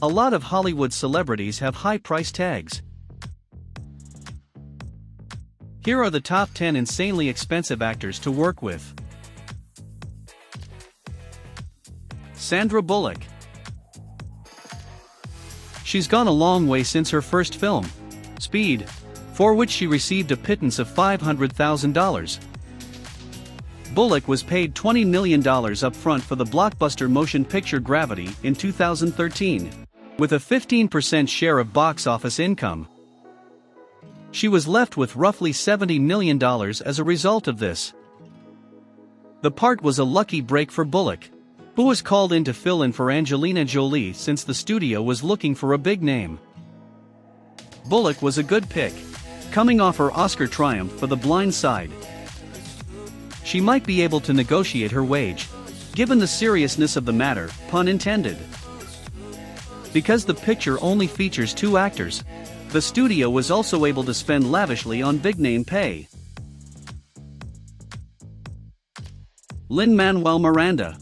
A lot of Hollywood celebrities have high price tags. Here are the top 10 insanely expensive actors to work with. Sandra Bullock. She's gone a long way since her first film, Speed, for which she received a pittance of $500,000. Bullock was paid $20 million up front for the blockbuster motion picture Gravity in 2013, with a 15% share of box office income. She was left with roughly $70 million as a result of this. The part was a lucky break for Bullock, who was called in to fill in for Angelina Jolie since the studio was looking for a big name. Bullock was a good pick, coming off her Oscar triumph for The Blind Side. She might be able to negotiate her wage, given the seriousness of the matter, pun intended. Because the picture only features 2 actors, the studio was also able to spend lavishly on big-name pay. Lin-Manuel Miranda.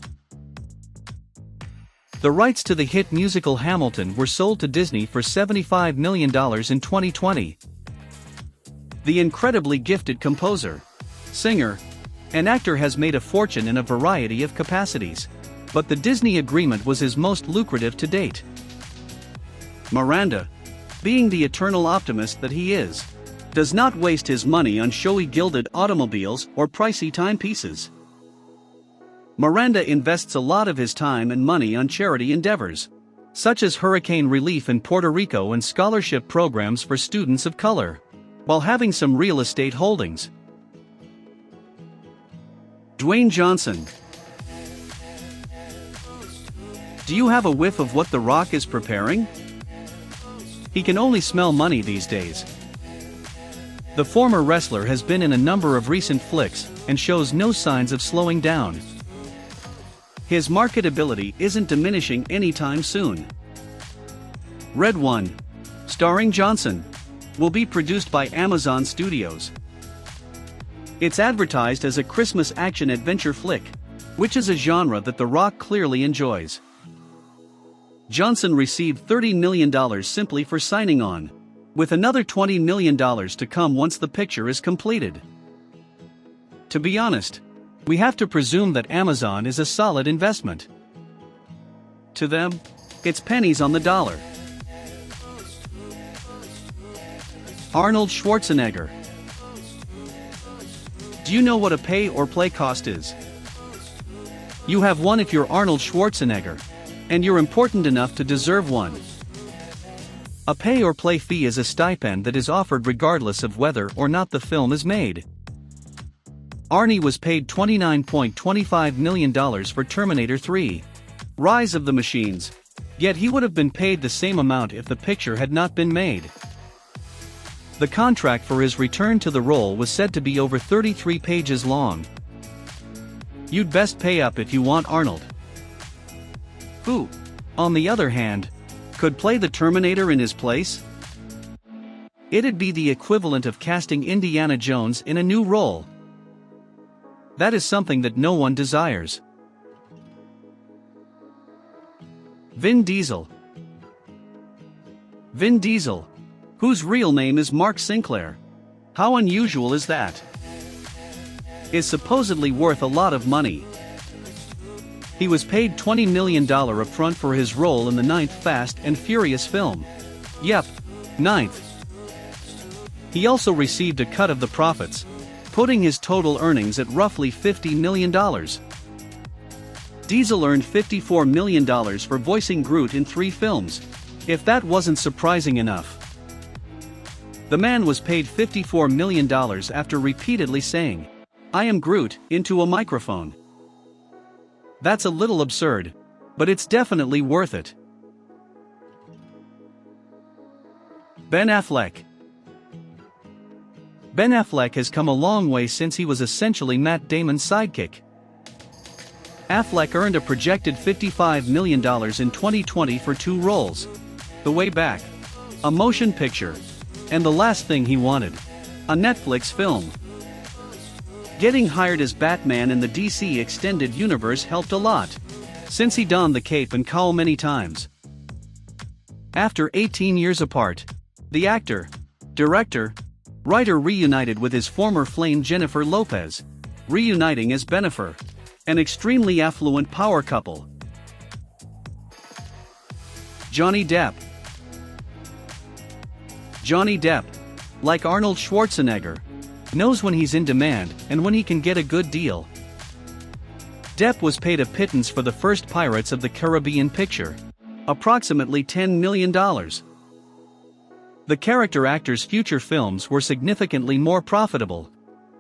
The rights to the hit musical Hamilton were sold to Disney for $75 million in 2020. The incredibly gifted composer, singer, and actor has made a fortune in a variety of capacities, but the Disney agreement was his most lucrative to date. Miranda, being the eternal optimist that he is, does not waste his money on showy gilded automobiles or pricey timepieces. Miranda invests a lot of his time and money on charity endeavors, such as hurricane relief in Puerto Rico and scholarship programs for students of color, while having some real estate holdings. Dwayne Johnson. Do you have a whiff of what The Rock is preparing? He can only smell money these days. The former wrestler has been in a number of recent flicks and shows no signs of slowing down. His marketability isn't diminishing anytime soon. Red One, starring Johnson, will be produced by Amazon Studios. It's advertised as a Christmas action-adventure flick, which is a genre that The Rock clearly enjoys. Johnson received $30 million simply for signing on, with another $20 million to come once the picture is completed. To be honest, we have to presume that Amazon is a solid investment. To them, it's pennies on the dollar. Arnold Schwarzenegger. Do you know what a pay-or-play cost is? You have one if you're Arnold Schwarzenegger, and you're important enough to deserve one. A pay-or-play fee is a stipend that is offered regardless of whether or not the film is made. Arnie was paid $29.25 million for Terminator 3: Rise of the Machines, yet he would have been paid the same amount if the picture had not been made. The contract for his return to the role was said to be over 33 pages long. You'd best pay up if you want Arnold. Who, on the other hand, could play the Terminator in his place? It'd be the equivalent of casting Indiana Jones in a new role. That is something that no one desires. Vin Diesel. Vin Diesel, whose real name is Mark Sinclair, how unusual is that? Is supposedly worth a lot of money. He was paid $20 million upfront for his role in the 9th Fast and Furious film. Yep, 9th. He also received a cut of the profits, putting his total earnings at roughly $50 million. Diesel earned $54 million for voicing Groot in 3 films, if that wasn't surprising enough. The man was paid $54 million after repeatedly saying, "I am Groot," into a microphone. That's a little absurd, but it's definitely worth it. Ben Affleck. Ben Affleck has come a long way since he was essentially Matt Damon's sidekick. Affleck earned a projected $55 million in 2020 for 2 roles: The Way Back, a motion picture, and The Last Thing He Wanted, a Netflix film. Getting hired as Batman in the DC Extended Universe helped a lot, since he donned the cape and cowl many times. After 18 years apart, the actor, director, writer reunited with his former flame Jennifer Lopez, reuniting as Bennifer, an extremely affluent power couple. Johnny Depp. Johnny Depp, like Arnold Schwarzenegger, knows when he's in demand and when he can get a good deal. Depp was paid a pittance for the first Pirates of the Caribbean picture, approximately $10 million. The character actor's future films were significantly more profitable,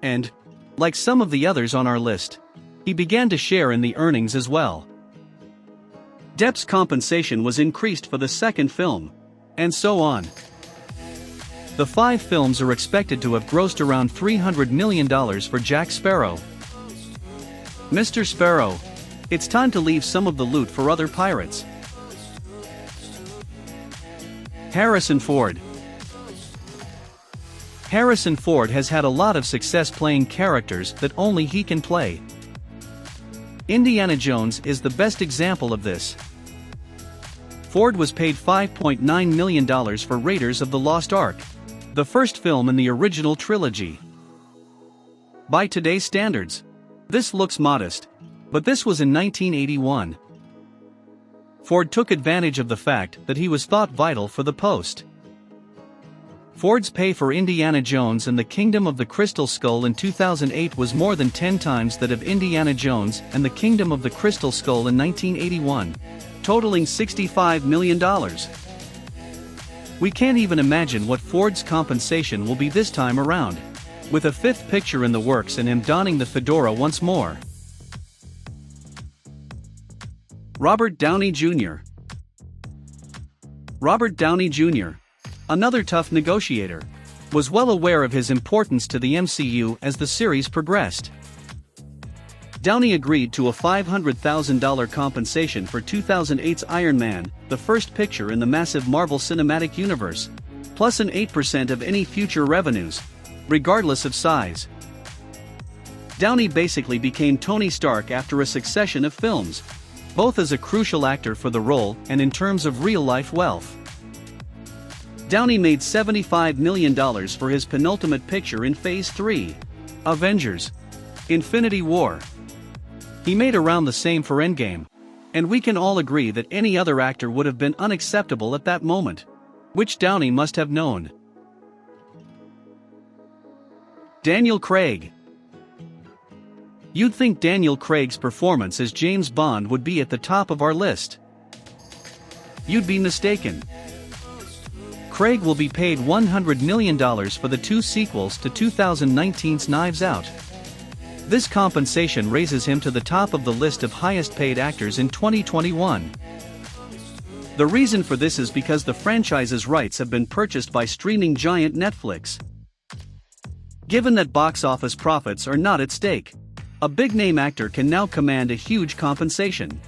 and, like some of the others on our list, he began to share in the earnings as well. Depp's compensation was increased for the second film, and so on. The 5 films are expected to have grossed around $300 million for Jack Sparrow. Mr. Sparrow, it's time to leave some of the loot for other pirates. Harrison Ford. Harrison Ford has had a lot of success playing characters that only he can play. Indiana Jones is the best example of this. Ford was paid $5.9 million for Raiders of the Lost Ark, the first film in the original trilogy. By today's standards, this looks modest, but this was in 1981. Ford took advantage of the fact that he was thought vital for the post. Ford's pay for Indiana Jones and the Kingdom of the Crystal Skull in 2008 was more than 10 times that of Indiana Jones and the Kingdom of the Crystal Skull in 1981, totaling $65 million. We can't even imagine what Ford's compensation will be this time around, with a 5th picture in the works and him donning the fedora once more. Robert Downey Jr. Robert Downey Jr., another tough negotiator, was well aware of his importance to the MCU as the series progressed. Downey agreed to a $500,000 compensation for 2008's Iron Man, the first picture in the massive Marvel Cinematic Universe, plus an 8% of any future revenues, regardless of size. Downey basically became Tony Stark after a succession of films, both as a crucial actor for the role and in terms of real-life wealth. Downey made $75 million for his penultimate picture in Phase 3, Avengers: Infinity War. He made around the same for Endgame, and we can all agree that any other actor would have been unacceptable at that moment, which Downey must have known. Daniel Craig. You'd think Daniel Craig's performance as James Bond would be at the top of our list. You'd be mistaken. Craig will be paid $100 million for the 2 sequels to 2019's Knives Out. This compensation raises him to the top of the list of highest-paid actors in 2021. The reason for this is because the franchise's rights have been purchased by streaming giant Netflix. Given that box office profits are not at stake, a big-name actor can now command a huge compensation.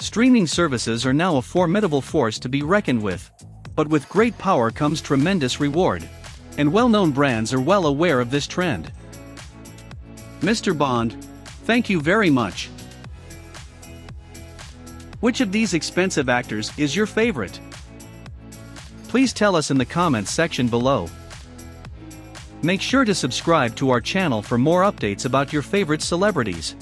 Streaming services are now a formidable force to be reckoned with, but with great power comes tremendous reward, and well-known brands are well aware of this trend. Mr. Bond, thank you very much. Which of these expensive actors is your favorite? Please tell us in the comments section below. Make sure to subscribe to our channel for more updates about your favorite celebrities.